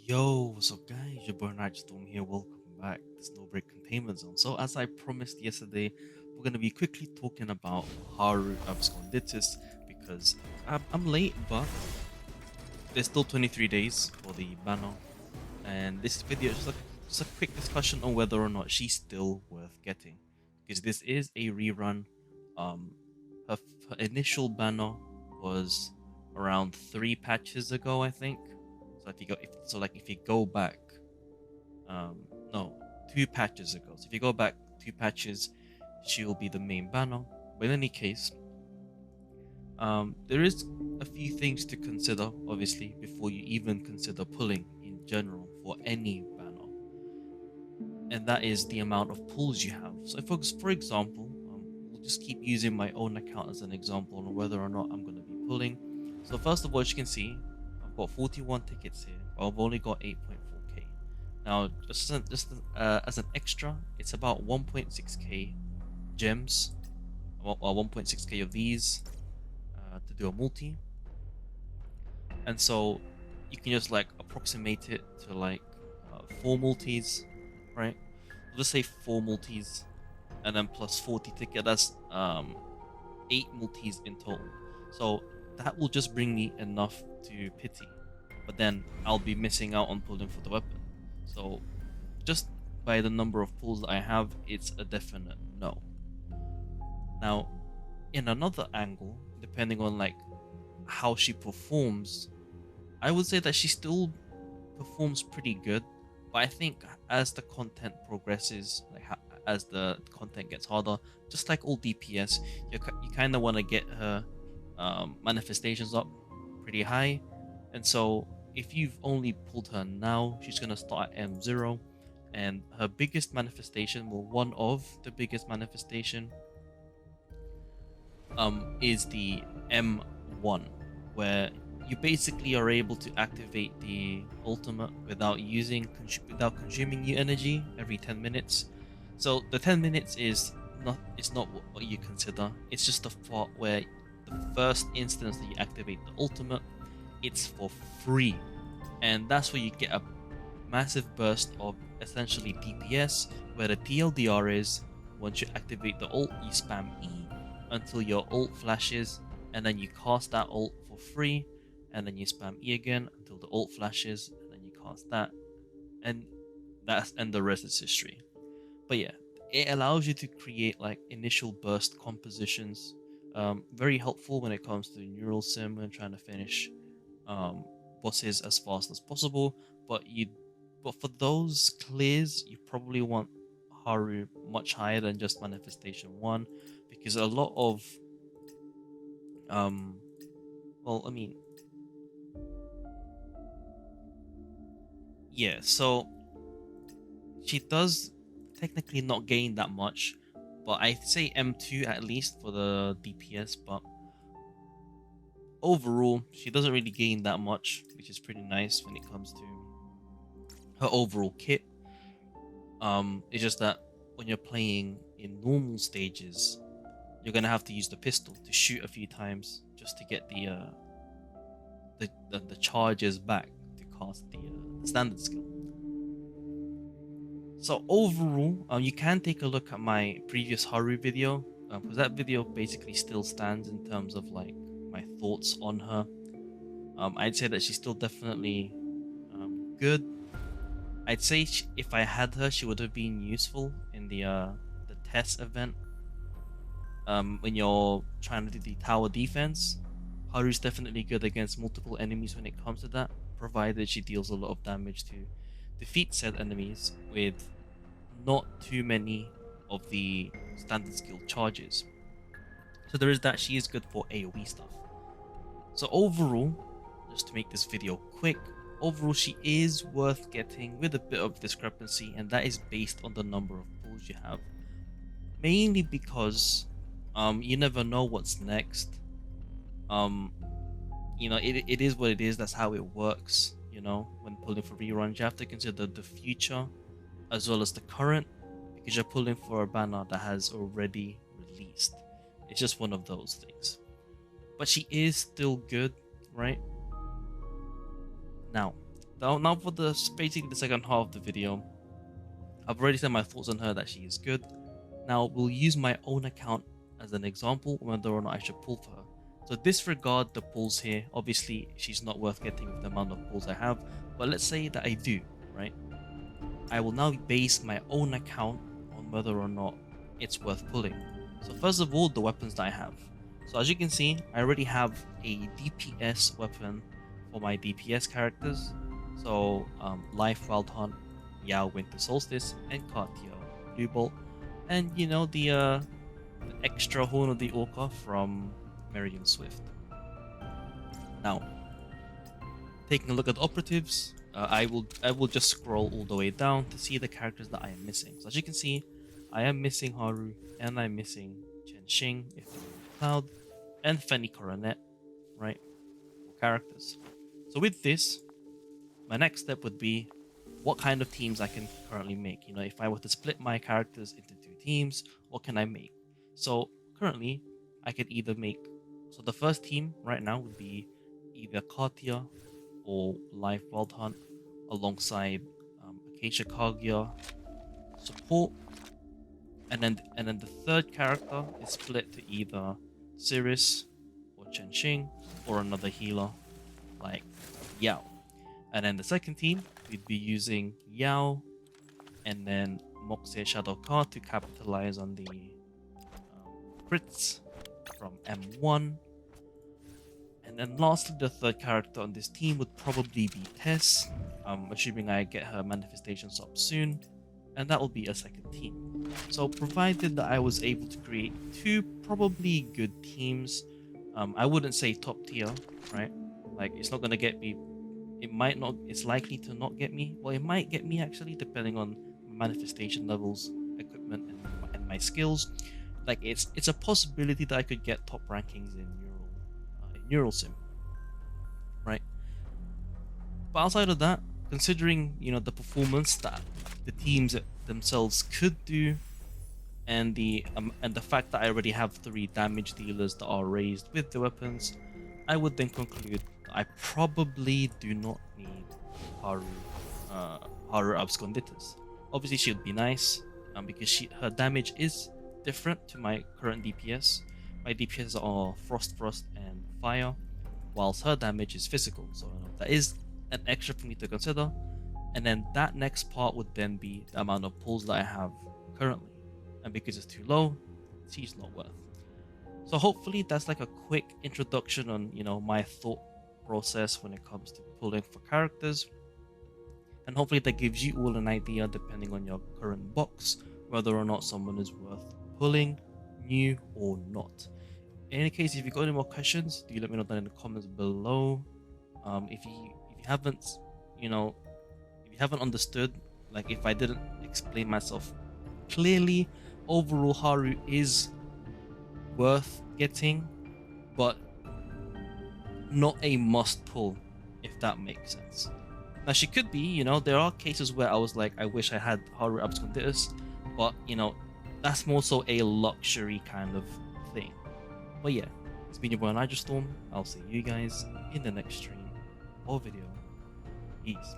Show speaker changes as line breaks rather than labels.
Yo, what's up guys? Your boy Nitrostorm here. Welcome back to Snowbreak Containment Zone. So as I promised yesterday, we're gonna be quickly talking about Haru Absconditus because I'm late, but there's still 23 days for the banner, and this video is just a quick discussion on whether or not she's still worth getting, because this is a rerun. Um, her initial banner was around 3 patches ago, I think. So if you go back, um, no, 2 patches ago. So if you go back 2 patches, she will be the main banner. But in any case, there is a few things to consider, obviously, before you even consider pulling in general for any banner, and that is the amount of pulls you have. So, for example, we'll just keep using my own account as an example on whether or not I'm going to be pulling. So, first of all, as you can see, I've got 41 tickets here. I've only got 8.4k. Now, as an extra, it's about 1.6k gems, or 1.6k of these to do a multi, and so you can just like approximate it to like 4 multis, right? Let's say 4 multis, and then plus 40 ticket. That's 8 multis in total. So that will just bring me enough to pity, but then I'll be missing out on pulling for the weapon. So just by the number of pulls that I have, it's a definite no. Now, in another angle, depending on like how she performs, I would say that she still performs pretty good, but I think as the content progresses, as the content gets harder, just like all DPS, you kind of want to get her manifestations up pretty high, and so if you've only pulled her now, she's gonna start at M0, and her biggest manifestation, well, one of the biggest manifestation, is the M1, where you basically are able to activate the ultimate without consuming new energy every 10 minutes. So the 10 minutes is not what you consider. It's just the part where the first instance that you activate the ultimate, it's for free, and that's where you get a massive burst of essentially DPS, where the TLDR is once you activate the ult, you spam E until your ult flashes, and then you cast that ult for free, and then you spam E again until the ult flashes, and then you cast that, and the rest is history. But yeah, it allows you to create like initial burst compositions. Very helpful when it comes to neural sim and trying to finish um, bosses as fast as possible. But for those clears, you probably want Haru much higher than just Manifestation 1, because a lot of um well, I mean, yeah, so she does technically not gain that much, but I'd say M2 at least for the DPS, but overall she doesn't really gain that much, which is pretty nice when it comes to her overall kit. It's just that when you're playing in normal stages, you're gonna have to use the pistol to shoot a few times just to get the charges back to cast the standard skill. So overall, you can take a look at my previous Haru video, because that video basically still stands in terms of like my thoughts on her. I'd say that she's still definitely good. I'd say if I had her, she would have been useful in the test event. When you're trying to do the tower defense, Haru's definitely good against multiple enemies when it comes to that, provided she deals a lot of damage to defeat said enemies with not too many of the standard skill charges. So there is that. She is good for AoE stuff. So overall, just to make this video quick, overall she is worth getting with a bit of discrepancy, and that is based on the number of pulls you have. Mainly because you never know what's next. Um it is what it is. That's how it works. When pulling for reruns, you have to consider the future as well as the current, because you're pulling for a banner that has already released. It's just one of those things. But she is still good, right? Now, Now for basically the second half of the video. I've already said my thoughts on her, that she is good. Now we'll use my own account as an example whether or not I should pull for her. So disregard the pulls here. Obviously she's not worth getting with the amount of pulls I have, but let's say that I do, right? I will now base my own account on whether or not it's worth pulling. So first of all, the weapons that I have. So as you can see, I already have a DPS weapon for my DPS characters. So Life Wild Hunt, Yao Winter Solstice, and Cartier Blue Bolt, and you know the extra Horn of the Orca from Meridian Swift. Now, taking a look at the operatives, I will just scroll all the way down to see the characters that I am missing. So as you can see, I am missing Haru, and I'm missing Chen Xing, if Cloud, and Fenny Coronet, right? Characters. So with this, my next step would be what kind of teams I can currently make. You know, if I were to split my characters into 2 teams, what can I make? So currently, I could either make. So the first team right now would be either Katia or Life Wild Hunt, alongside Acacia Kaguya support, and then the third character is split to either Cirrus or Chen Xing, or another healer like Yao. And then the second team, we'd be using Yao and then Moxie Shadow Card to capitalize on the crits from M1. And then lastly, the third character on this team would probably be Tess, assuming I get her manifestations up soon, and that will be a second team. So provided that I was able to create 2 probably good teams, I wouldn't say top tier, right? Like, it's not gonna get me. It might not. It's likely to not get me. Well, it might get me actually, depending on manifestation levels, equipment, and my skills. Like, it's a possibility that I could get top rankings in Neural Sim, right? But outside of that, considering the performance that the teams themselves could do, and the fact that I already have 3 damage dealers that are raised with the weapons, I would then conclude that I probably do not need Haru Absconditus. Obviously, she would be nice, because her damage is different to my current DPS. My DPS are Frost, and Fire, whilst her damage is physical. So that is an extra for me to consider. And then that next part would then be the amount of pulls that I have currently. And because it's too low, she's not worth. So hopefully that's like a quick introduction on my thought process when it comes to pulling for characters. And hopefully that gives you all an idea, depending on your current box, whether or not someone is worth pulling, new or not. In any case, if you got any more questions, do let me know down in the comments below. If you haven't understood, like if I didn't explain myself clearly, overall Haru is worth getting, but not a must pull, if that makes sense. Now she could be, there are cases where I was like, I wish I had Haru Absconditus, but that's more so a luxury kind of thing. But yeah, it's been your boy Nitrostorm. I'll see you guys in the next stream or video. Peace.